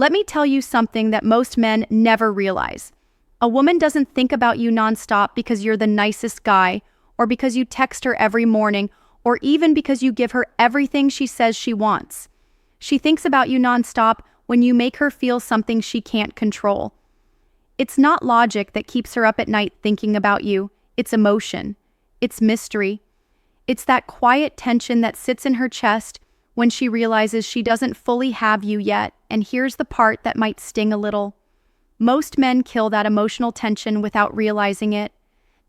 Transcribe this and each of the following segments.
Let me tell you something that most men never realize. A woman doesn't think about you nonstop because you're the nicest guy, or because you text her every morning, or even because you give her everything she says she wants. She thinks about you nonstop when you make her feel something she can't control. It's not logic that keeps her up at night thinking about you. It's emotion. It's mystery. It's that quiet tension that sits in her chest when she realizes she doesn't fully have you yet. And here's the part that might sting a little. Most men kill that emotional tension without realizing it.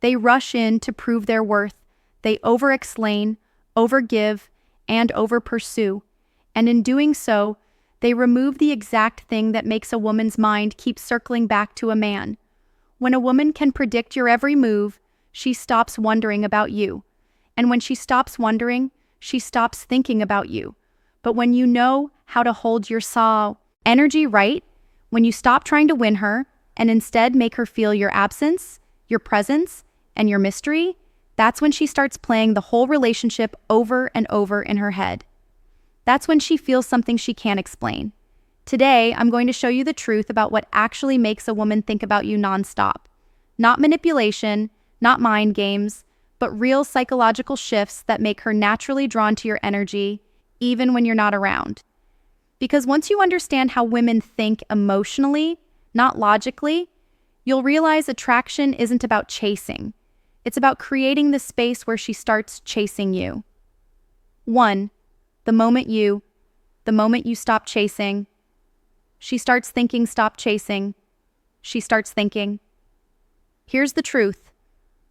They rush in to prove their worth. They over-explain, over-give, and over-pursue. And in doing so, they remove the exact thing that makes a woman's mind keep circling back to a man. When a woman can predict your every move, she stops wondering about you. And when she stops wondering, she stops thinking about you. But when you know how to hold your energy right, when you stop trying to win her and instead make her feel your absence, your presence, and your mystery, that's when she starts playing the whole relationship over and over in her head. That's when she feels something she can't explain. Today, I'm going to show you the truth about what actually makes a woman think about you nonstop. Not manipulation, not mind games, but real psychological shifts that make her naturally drawn to your energy, even when you're not around. Because once you understand how women think emotionally, not logically, you'll realize attraction isn't about chasing. It's about creating the space where she starts chasing you. 1. The moment you stop chasing, she starts thinking stop chasing. She starts thinking. Here's the truth.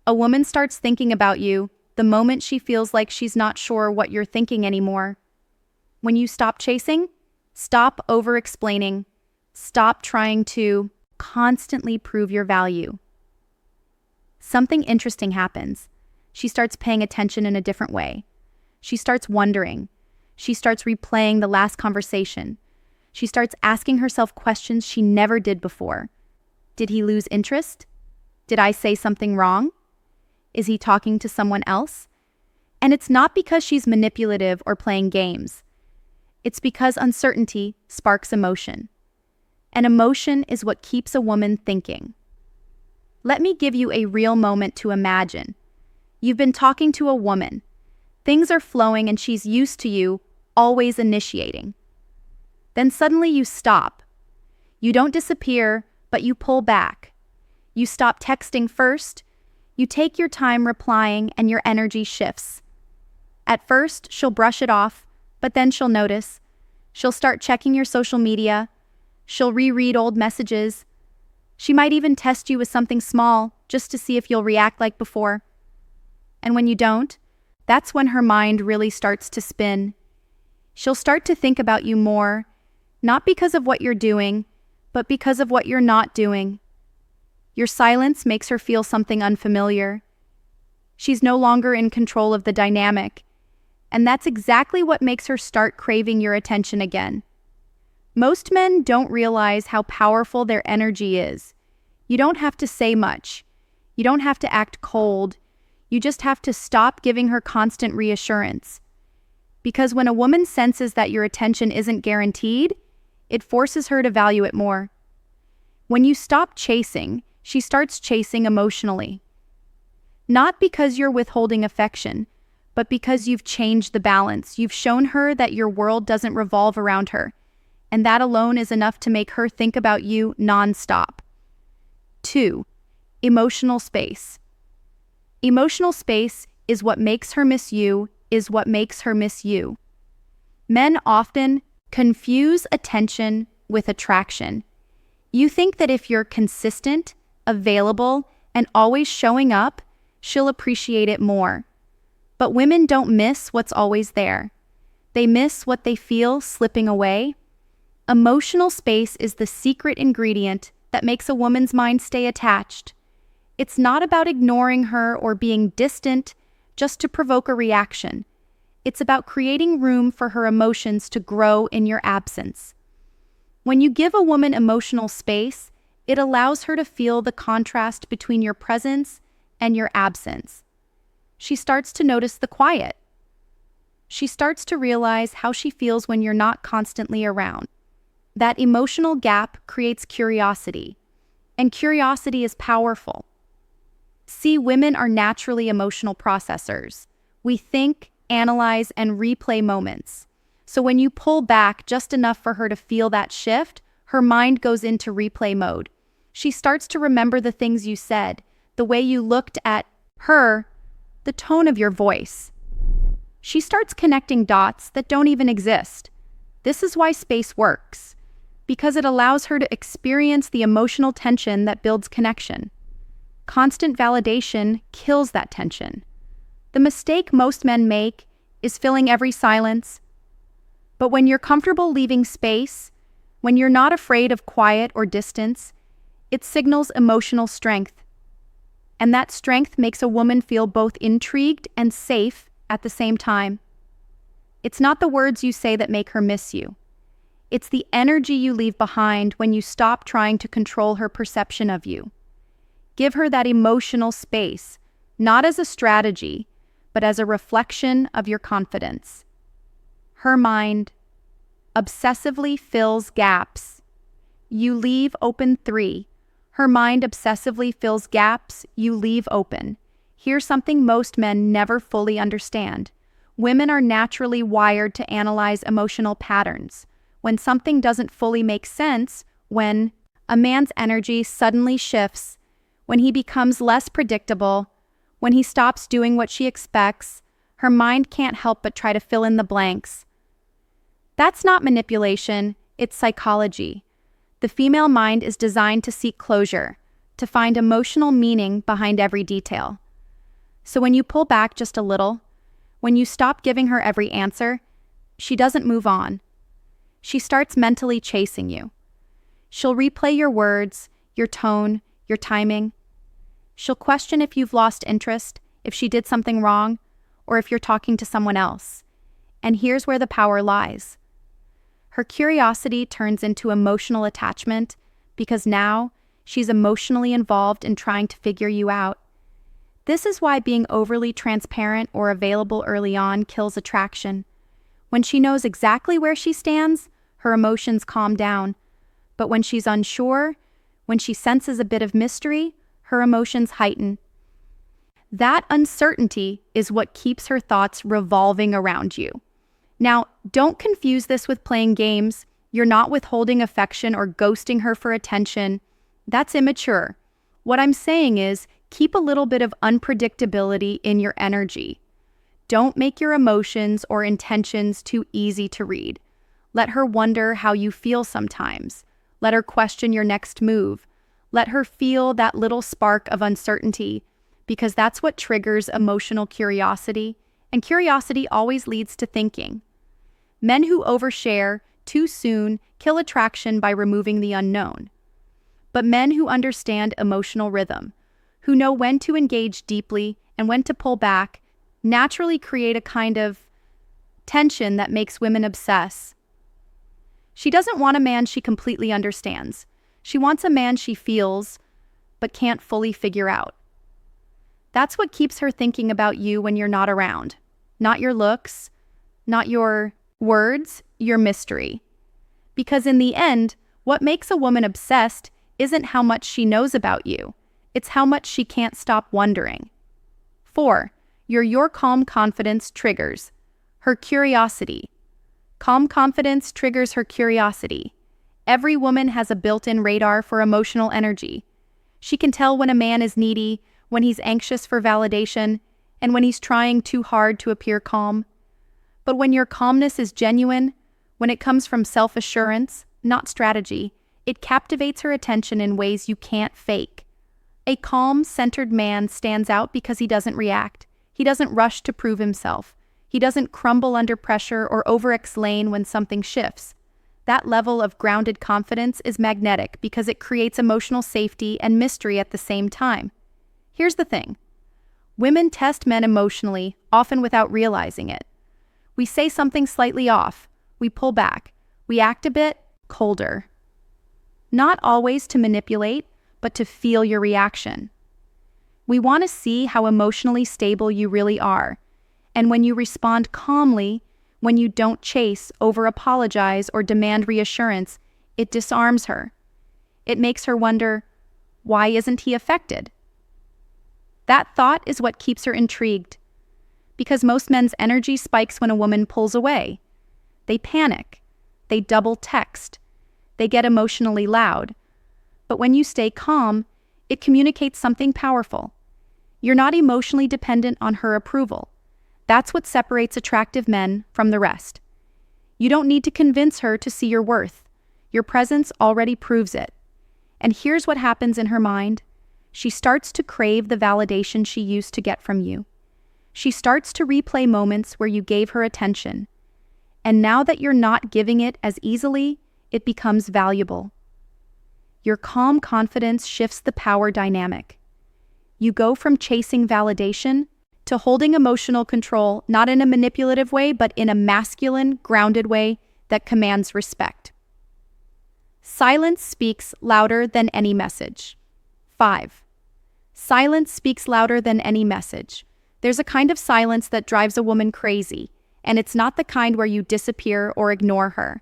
A woman starts thinking about you the moment she feels like she's not sure what you're thinking anymore. When you stop chasing, stop over-explaining. Stop trying to constantly prove your value. Something interesting happens. She starts paying attention in a different way. She starts wondering. She starts replaying the last conversation. She starts asking herself questions she never did before. Did he lose interest? Did I say something wrong? Is he talking to someone else? And it's not because she's manipulative or playing games. It's because uncertainty sparks emotion. And emotion is what keeps a woman thinking. Let me give you a real moment to imagine. You've been talking to a woman. Things are flowing and she's used to you, always initiating. Then suddenly you stop. You don't disappear, but you pull back. You stop texting first. You take your time replying and your energy shifts. At first, she'll brush it off, but then she'll notice. She'll start checking your social media. She'll reread old messages. She might even test you with something small just to see if you'll react like before. And when you don't, that's when her mind really starts to spin. She'll start to think about you more, not because of what you're doing, but because of what you're not doing. Your silence makes her feel something unfamiliar. She's no longer in control of the dynamic, and that's exactly what makes her start craving your attention again. Most men don't realize how powerful their energy is. You don't have to say much. You don't have to act cold. You just have to stop giving her constant reassurance. Because when a woman senses that your attention isn't guaranteed, it forces her to value it more. When you stop chasing, she starts chasing emotionally. Not because you're withholding affection, but because you've changed the balance. You've shown her that your world doesn't revolve around her, and that alone is enough to make her think about you nonstop. 2. Emotional space. Emotional space is what makes her miss you, Men often confuse attention with attraction. You think that if you're consistent, available, and always showing up, she'll appreciate it more. But women don't miss what's always there. They miss what they feel slipping away. Emotional space is the secret ingredient that makes a woman's mind stay attached. It's not about ignoring her or being distant just to provoke a reaction. It's about creating room for her emotions to grow in your absence. When you give a woman emotional space, it allows her to feel the contrast between your presence and your absence. She starts to notice the quiet. She starts to realize how she feels when you're not constantly around. That emotional gap creates curiosity, and curiosity is powerful. See, women are naturally emotional processors. We think, analyze, and replay moments. So when you pull back just enough for her to feel that shift, her mind goes into replay mode. She starts to remember the things you said, the way you looked at her, the tone of your voice. She starts connecting dots that don't even exist. This is why space works, because it allows her to experience the emotional tension that builds connection. Constant validation kills that tension. The mistake most men make is filling every silence. But when you're comfortable leaving space, when you're not afraid of quiet or distance, it signals emotional strength. And that strength makes a woman feel both intrigued and safe at the same time. It's not the words you say that make her miss you. It's the energy you leave behind when you stop trying to control her perception of you. Give her that emotional space, not as a strategy, but as a reflection of your confidence. Her mind obsessively fills gaps. You leave open 3. Her mind obsessively fills gaps you leave open. Here's something most men never fully understand. Women are naturally wired to analyze emotional patterns. When something doesn't fully make sense, when a man's energy suddenly shifts, when he becomes less predictable, when he stops doing what she expects, her mind can't help but try to fill in the blanks. That's not manipulation, it's psychology. The female mind is designed to seek closure, to find emotional meaning behind every detail. So when you pull back just a little, when you stop giving her every answer, she doesn't move on. She starts mentally chasing you. She'll replay your words, your tone, your timing. She'll question if you've lost interest, if she did something wrong, or if you're talking to someone else. And here's where the power lies. Her curiosity turns into emotional attachment because now she's emotionally involved in trying to figure you out. This is why being overly transparent or available early on kills attraction. When she knows exactly where she stands, her emotions calm down. But when she's unsure, when she senses a bit of mystery, her emotions heighten. That uncertainty is what keeps her thoughts revolving around you. Now, don't confuse this with playing games. You're not withholding affection or ghosting her for attention. That's immature. What I'm saying is, keep a little bit of unpredictability in your energy. Don't make your emotions or intentions too easy to read. Let her wonder how you feel sometimes. Let her question your next move. Let her feel that little spark of uncertainty, because that's what triggers emotional curiosity, and curiosity always leads to thinking. Men who overshare too soon kill attraction by removing the unknown. But men who understand emotional rhythm, who know when to engage deeply and when to pull back, naturally create a kind of tension that makes women obsess. She doesn't want a man she completely understands. She wants a man she feels, but can't fully figure out. That's what keeps her thinking about you when you're not around. Not your looks, not your words, your mystery. Because in the end, what makes a woman obsessed isn't how much she knows about you. It's how much she can't stop wondering. 4. Your calm confidence triggers her curiosity. Calm confidence triggers her curiosity. Every woman has a built-in radar for emotional energy. She can tell when a man is needy, when he's anxious for validation, and when he's trying too hard to appear calm. But when your calmness is genuine, when it comes from self-assurance, not strategy, it captivates her attention in ways you can't fake. A calm, centered man stands out because he doesn't react. He doesn't rush to prove himself. He doesn't crumble under pressure or over-explain when something shifts. That level of grounded confidence is magnetic because it creates emotional safety and mystery at the same time. Here's the thing. Women test men emotionally, often without realizing it. We say something slightly off. We pull back. We act a bit colder. Not always to manipulate, but to feel your reaction. We want to see how emotionally stable you really are. And when you respond calmly, when you don't chase, over-apologize, or demand reassurance, It disarms her. It makes her wonder, why isn't he affected? That thought is what keeps her intrigued. Because most men's energy spikes when a woman pulls away. They panic. They double text. They get emotionally loud. But when you stay calm, it communicates something powerful. You're not emotionally dependent on her approval. That's what separates attractive men from the rest. You don't need to convince her to see your worth. Your presence already proves it. And here's what happens in her mind. She starts to crave the validation she used to get from you. She starts to replay moments where you gave her attention. And now that you're not giving it as easily, it becomes valuable. Your calm confidence shifts the power dynamic. You go from chasing validation to holding emotional control, not in a manipulative way, but in a masculine, grounded way that commands respect. Silence speaks louder than any message. 5. Silence speaks louder than any message. There's a kind of silence that drives a woman crazy, and it's not the kind where you disappear or ignore her.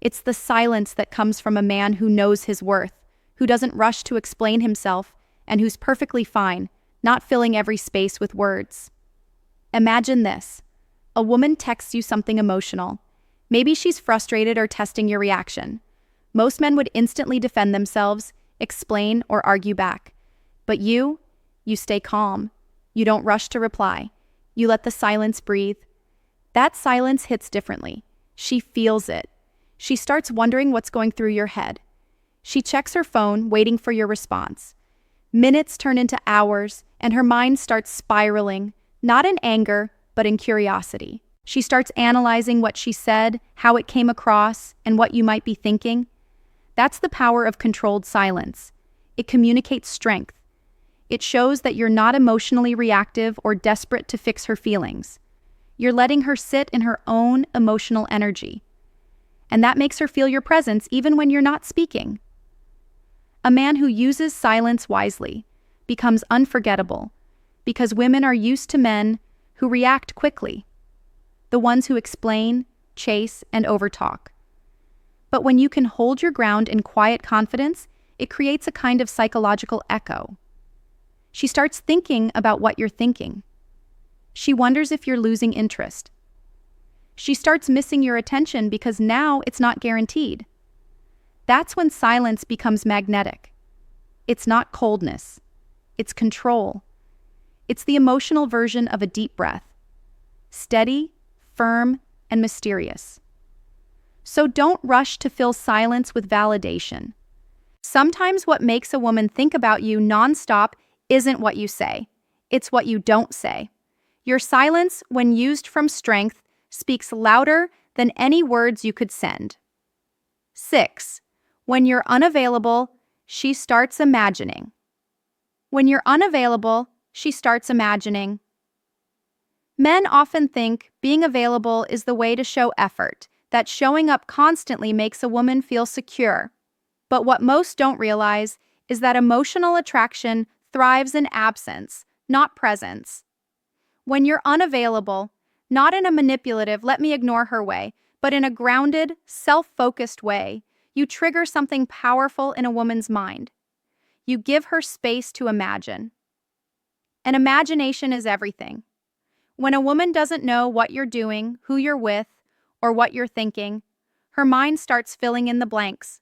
It's the silence that comes from a man who knows his worth, who doesn't rush to explain himself, and who's perfectly fine, not filling every space with words. Imagine this. A woman texts you something emotional. Maybe she's frustrated or testing your reaction. Most men would instantly defend themselves, explain, or argue back. But you stay calm. You don't rush to reply. You let the silence breathe. That silence hits differently. She feels it. She starts wondering what's going through your head. She checks her phone, waiting for your response. Minutes turn into hours, and her mind starts spiraling, not in anger, but in curiosity. She starts analyzing what she said, how it came across, and what you might be thinking. That's the power of controlled silence. It communicates strength. It shows that you're not emotionally reactive or desperate to fix her feelings. You're letting her sit in her own emotional energy. And that makes her feel your presence even when you're not speaking. A man who uses silence wisely becomes unforgettable because women are used to men who react quickly, the ones who explain, chase, and overtalk. But when you can hold your ground in quiet confidence, it creates a kind of psychological echo. She starts thinking about what you're thinking. She wonders if you're losing interest. She starts missing your attention because now it's not guaranteed. That's when silence becomes magnetic. It's not coldness. It's control. It's the emotional version of a deep breath. Steady, firm, and mysterious. So don't rush to fill silence with validation. Sometimes what makes a woman think about you nonstop isn't what you say. It's what you don't say. Your silence, when used from strength, speaks louder than any words you could send. 6. When you're unavailable, she starts imagining. When you're unavailable, she starts imagining. Men often think being available is the way to show effort, that showing up constantly makes a woman feel secure. But what most don't realize is that emotional attraction thrives in absence, not presence. When you're unavailable, not in a manipulative, let me ignore her way, but in a grounded, self-focused way, you trigger something powerful in a woman's mind. You give her space to imagine. And imagination is everything. When a woman doesn't know what you're doing, who you're with, or what you're thinking, her mind starts filling in the blanks.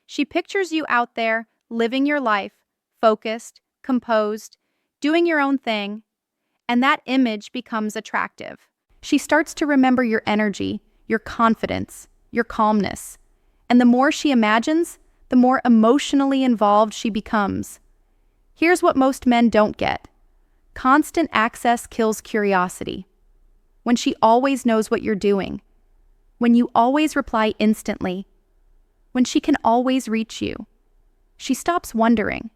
She pictures you out there, living your life, focused, composed, doing your own thing, and that image becomes attractive. She starts to remember your energy, your confidence, your calmness. And the more she imagines, the more emotionally involved she becomes. Here's what most men don't get. Constant access kills curiosity. When she always knows what you're doing, when you always reply instantly, when she can always reach you, she stops wondering.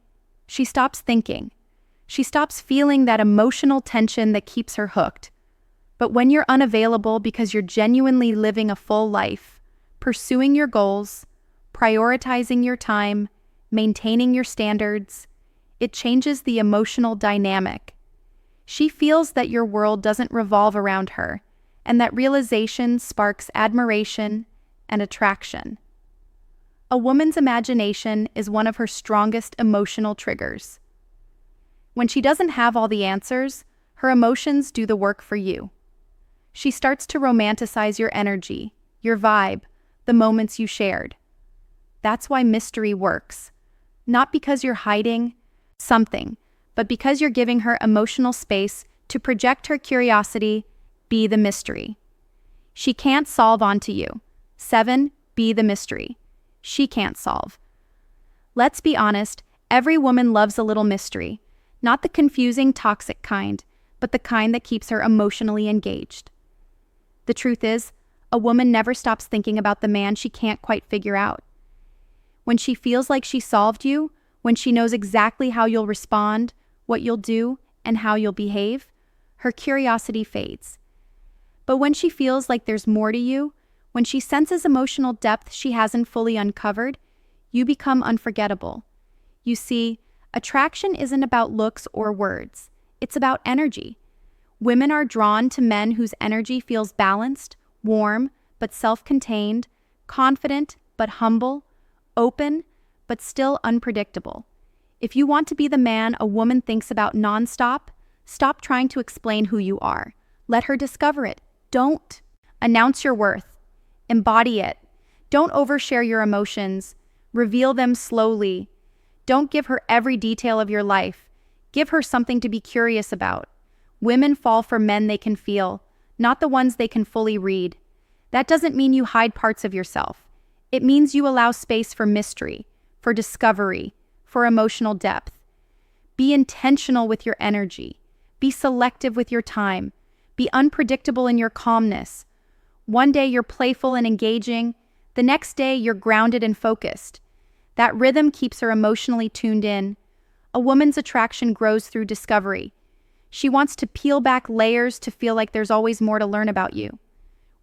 She stops thinking. She stops feeling that emotional tension that keeps her hooked. But when you're unavailable because you're genuinely living a full life, pursuing your goals, prioritizing your time, maintaining your standards, it changes the emotional dynamic. She feels that your world doesn't revolve around her, and that realization sparks admiration and attraction. A woman's imagination is one of her strongest emotional triggers. When she doesn't have all the answers, her emotions do the work for you. She starts to romanticize your energy, your vibe, the moments you shared. That's why mystery works. Not because you're hiding something, but because you're giving her emotional space to project her curiosity, be the mystery. She can't solve onto you. 7. Be the mystery. She can't solve. Let's be honest, every woman loves a little mystery. Not the confusing, toxic kind, but the kind that keeps her emotionally engaged. The truth is, a woman never stops thinking about the man she can't quite figure out. When she feels like she solved you, when she knows exactly how you'll respond, what you'll do, and how you'll behave, her curiosity fades. But when she feels like there's more to you, when she senses emotional depth she hasn't fully uncovered, you become unforgettable. You see, attraction isn't about looks or words. It's about energy. Women are drawn to men whose energy feels balanced, warm, but self-contained, confident, but humble, open, but still unpredictable. If you want to be the man a woman thinks about nonstop, stop trying to explain who you are. Let her discover it. Don't announce your worth. Embody it. Don't overshare your emotions. Reveal them slowly. Don't give her every detail of your life. Give her something to be curious about. Women fall for men they can feel, not the ones they can fully read. That doesn't mean you hide parts of yourself. It means you allow space for mystery, for discovery, for emotional depth. Be intentional with your energy. Be selective with your time. Be unpredictable in your calmness. One day you're playful and engaging. The next day you're grounded and focused. That rhythm keeps her emotionally tuned in. A woman's attraction grows through discovery. She wants to peel back layers to feel like there's always more to learn about you.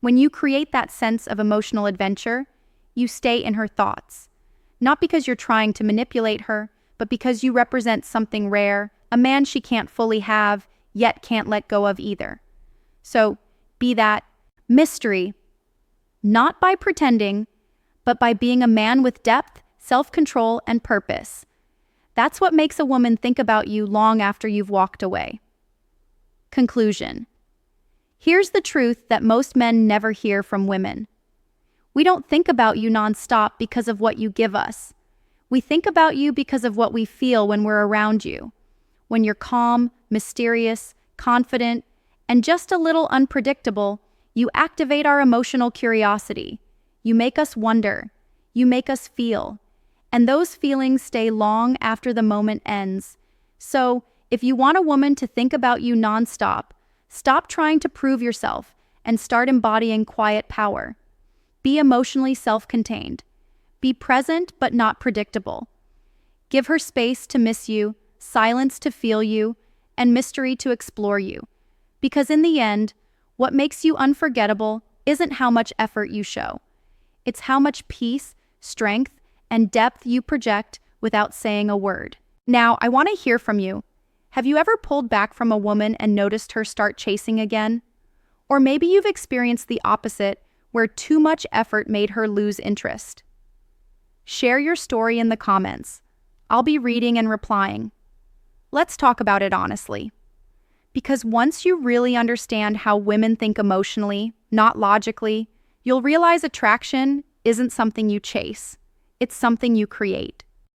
When you create that sense of emotional adventure, you stay in her thoughts. Not because you're trying to manipulate her, but because you represent something rare, a man she can't fully have, yet can't let go of either. So, be that mystery, not by pretending, but by being a man with depth, self-control, and purpose. That's what makes a woman think about you long after you've walked away. Conclusion. Here's the truth that most men never hear from women. We don't think about you nonstop because of what you give us. We think about you because of what we feel when we're around you. When you're calm, mysterious, confident, and just a little unpredictable, you activate our emotional curiosity. You make us wonder. You make us feel. And those feelings stay long after the moment ends. So, if you want a woman to think about you nonstop, stop trying to prove yourself and start embodying quiet power. Be emotionally self-contained. Be present but not predictable. Give her space to miss you, silence to feel you, and mystery to explore you. Because in the end, what makes you unforgettable isn't how much effort you show. It's how much peace, strength, and depth you project without saying a word. Now, I want to hear from you. Have you ever pulled back from a woman and noticed her start chasing again? Or maybe you've experienced the opposite, where too much effort made her lose interest. Share your story in the comments. I'll be reading and replying. Let's talk about it honestly. Because once you really understand how women think emotionally, not logically, you'll realize attraction isn't something you chase. It's something you create.